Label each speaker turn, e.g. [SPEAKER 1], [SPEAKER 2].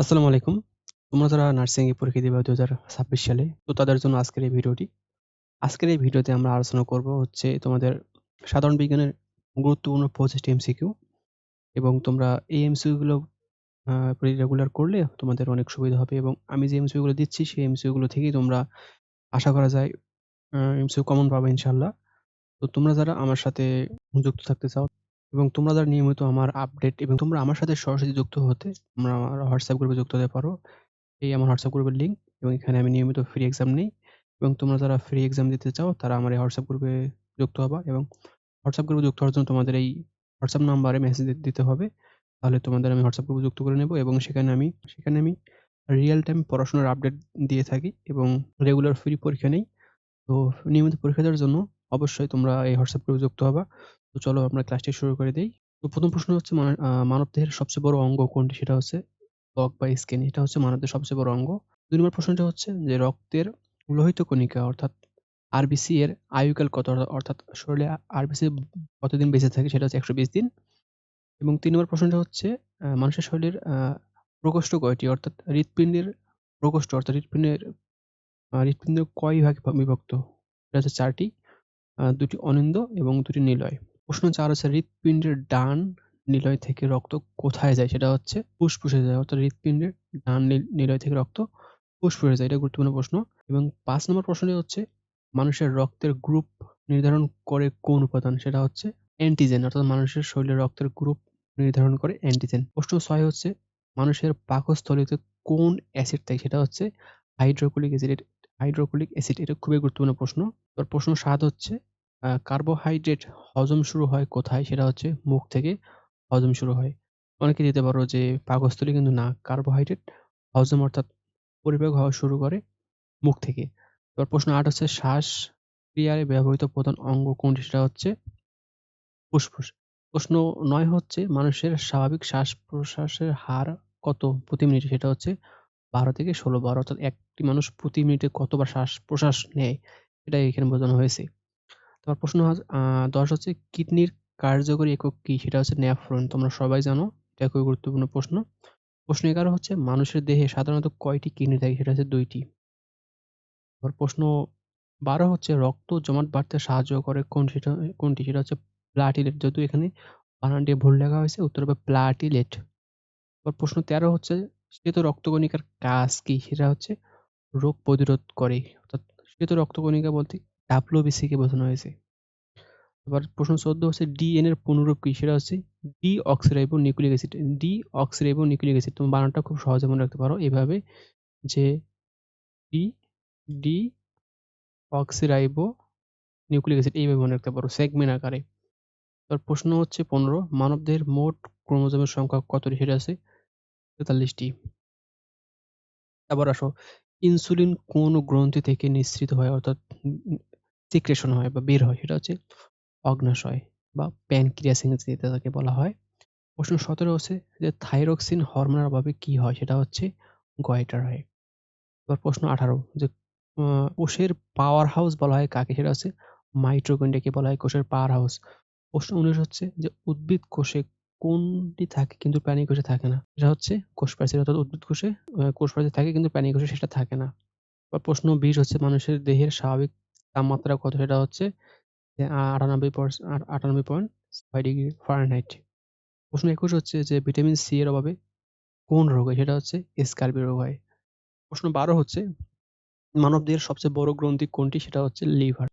[SPEAKER 1] আসসালামু আলাইকুম। তোমরা যারা নার্সিং এ পরীক্ষা দিবা ২০২৬ সালে, তো তাদের জন্য আজকের এই ভিডিওটি। আজকের এই ভিডিওতে আমরা আলোচনা করব হচ্ছে তোমাদের সাধারণ বিজ্ঞানের গুরুত্বপূর্ণ ২৫ টি এমসিকিউ এবং তোমরা এই এমসিকিউ গুলো আ রেগুলার করলে তোমাদের অনেক সুবিধা হবে এবং আমি যে এমসিকিউ গুলো দিচ্ছি সেই এমসিকিউ গুলো থেকেই তোমরা আশা করা যায় এমসিকিউ কমন পাবে ইনশাআল্লাহ। তো তোমরা যারা আমার সাথে যুক্ত থাকতে চাও এবং তোমরা যারা নিয়মিত আমার আপডেট এবং তোমরা আমার সাথে সরাসরি যুক্ত হতে তোমরা আমার WhatsApp গ্রুপে যুক্ত হতে পারো। এই আমার WhatsApp গ্রুপের লিঙ্ক এবং এখানে আমি নিয়মিত ফ্রি এক্সাম নেই এবং তোমরা যারা ফ্রি এক্সাম দিতে চাও তারা আমার এই WhatsApp গ্রুপে যুক্ত হবা এবং WhatsApp গ্রুপে যুক্ত হওয়ার জন্য তোমাদের এই WhatsApp নাম্বারে মেসেজ দিতে হবে। তাহলে তোমাদের আমি WhatsApp গ্রুপে যুক্ত করে নেব এবং সেখানে আমি রিয়াল টাইম পড়াশোনার আপডেট দিয়ে থাকি এবং রেগুলার ফ্রি পরীক্ষা নেই। তো নিয়মিত পরীক্ষা দেওয়ার জন্য অবশ্যই তোমরা এই WhatsApp গ্রুপে যুক্ত হবা। তো চলো আমরা ক্লাসটি শুরু করে দেই। তো ১ম প্রশ্ন হচ্ছে মানবদেহের সবচেয়ে বড় অঙ্গ কোনটি? সেটা হচ্ছে ত্বক বা স্কিন। এটা হচ্ছে মানবদেহের সবচেয়ে বড় অঙ্গ। ২ নম্বর প্রশ্নটা হচ্ছে যে রক্তের লোহিত কণিকা অর্থাৎ আরবিসি এর আয়ুকাল কত? অর্থাৎ শরীরে আরবিসি কতদিন বেঁচে থাকে সেটা হচ্ছে ১২০ দিন। এবং ৩ নম্বর প্রশ্নটা হচ্ছে মানুষের শরীরের প্রকোষ্ঠ কয়টি? অর্থাৎ হৃৎপিণ্ডের প্রকোষ্ঠ অর্থাৎ হৃৎপিণ্ড কয় ভাগে বিভক্ত? এটা হচ্ছে ৪ টি। ২ টি অনিন্দ্য এবং ২ টি নিলয়। প্রশ্ন ৪ হচ্ছে হৃৎপিণ্ডের ডান নিলয় থেকে রক্ত কোথায় যায়? সেটা হচ্ছে ফুসফুসে যায়। অর্থাৎ হৃৎপিণ্ডের ডান নিলয় থেকে রক্ত ফুসফুসে যায়। এটা গুরুত্বপূর্ণ প্রশ্ন। এবং ৫ নম্বর প্রশ্নটি হচ্ছে মানুষের রক্তের গ্রুপ নির্ধারণ করে কোন উপাদান? সেটা হচ্ছে অ্যান্টিজেন। অর্থাৎ মানুষের শরীরে রক্তের গ্রুপ নির্ধারণ করে অ্যান্টিজেন। প্রশ্ন ৬ হচ্ছে মানুষের পাকস্থলীতে কোন অ্যাসিড থাকে? সেটা হচ্ছে হাইড্রোক্লোরিক অ্যাসিড। এটা খুবই গুরুত্বপূর্ণ প্রশ্ন। এবার প্রশ্ন ৭ হচ্ছে কার্বোহাইড্রেট হজম শুরু হয় কোথায়? সেটা হচ্ছে মুখ থেকে হজম শুরু হয়। অনেকে দিতে পারো যে পাকস্থলী, কিন্তু না। কার্বোহাইড্রেট হজম অর্থাৎ পরিপাক হওয়া শুরু করে মুখ থেকে। এবার প্রশ্ন ৮ হচ্ছে শ্বাসক্রিয়ায় ব্যবহৃত প্রধান অঙ্গ কোনটি? সেটা হচ্ছে ফুসফুস। প্রশ্ন ৯ হচ্ছে মানুষের স্বাভাবিক শ্বাস-প্রশ্বাসের হার কত প্রতি মিনিটে? সেটা হচ্ছে ১২ থেকে ১৬ বার। অর্থাৎ একটি মানুষ প্রতি মিনিটে কতবার শ্বাস-প্রশ্বাস নেয়? এটাই এখানে বোঝানো হয়েছে। তোমার প্রশ্ন ১০ হচ্ছে কিডনির কার্যকরী একক কি? সেটা হচ্ছে নেফ্রন। তোমরা সবাই জানো। এটা খুবই গুরুত্বপূর্ণ প্রশ্ন। প্রশ্ন ১১ হচ্ছে মানুষের দেহে সাধারণত কয়টি কিডনি থাকে? সেটা হচ্ছে ২ টি। আবার প্রশ্ন ১২ হচ্ছে রক্ত জমাট বাঁধতে সাহায্য করে কোনটি? সেটা হচ্ছে প্লাটিলেট। যদিও এখানে বানানটি ভুল লেখা হয়েছে, উত্তর হবে প্লাটিলেট। আবার প্রশ্ন ১৩ হচ্ছে শ্বেত রক্তকণিকার কাজ কি? সেটা হচ্ছে রোগ প্রতিরোধ করে। অর্থাৎ শ্বেত রক্তকণিকা বলতে WBC কে বোঝানো হয়েছে। আবার প্রশ্ন ১৪ হচ্ছে ডিএনএর পুনরূপ কি? সেটা হচ্ছে deoxyribo nucleic acid. Deoxyribo nucleic acid. তুমি বানানটা খুব সহজে মনে রাখতে পারো এভাবে যে ডি ডিঅক্সিরাইবো নিউক্লিক অ্যাসিড, এইভাবে মনে রাখতে পারো সেগমেন্ট আকারে। এবার প্রশ্ন হচ্ছে ১৫ মানবদেহের মোট ক্রোমোজোমের সংখ্যা কতটি? সেটা আছে ৪৩ টি। আবার আসো ইনসুলিন কোন গ্রন্থি থেকে নিঃসৃত হয়? অর্থাৎ সিক্রেশন হয় বা বের হয়? সেটা হচ্ছে অগ্ন্যাশয় বা প্যানক্রিয়াস ইংরেজিতে তাকে বলা হয়। প্রশ্ন ১৭ হচ্ছে যে থাইরক্সিন হরমোনের অভাবে কি হয়? সেটা হচ্ছে গয়টার হয়। এবার প্রশ্ন ১৮ যে আ কোষের পাওয়ার হাউস বলা হয় কাকে? সেটা হচ্ছে মাইটোকন্ড্রিয়াকে বলা হয় কোষের পাওয়ার হাউস। প্রশ্ন ১৯ হচ্ছে যে উদ্ভিদ কোষে কোনটি থাকে কিন্তু প্রাণী কোষে থাকে না? সেটা হচ্ছে কোষ প্রাচীর। অর্থাৎ উদ্ভিদ কোষে কোষ প্রাচীর থাকে কিন্তু প্রাণী কোষে সেটা থাকে না। বা প্রশ্ন ২০ হচ্ছে মানুষের দেহের স্বাভাবিক তাপমাত্রা কত? সেটা হচ্ছে যে ৯৮.৬ ডিগ্রি ফারেনহাইট। প্রশ্ন ২১ হচ্ছে যে ভিটামিন সি এর অভাবে কোন রোগ হয়? সেটা হচ্ছে স্কারবি রোগ হয়। প্রশ্ন ১২ হচ্ছে মানবদেহের সবচেয়ে বড় গ্রন্থি কোনটি? সেটা হচ্ছে লিভার।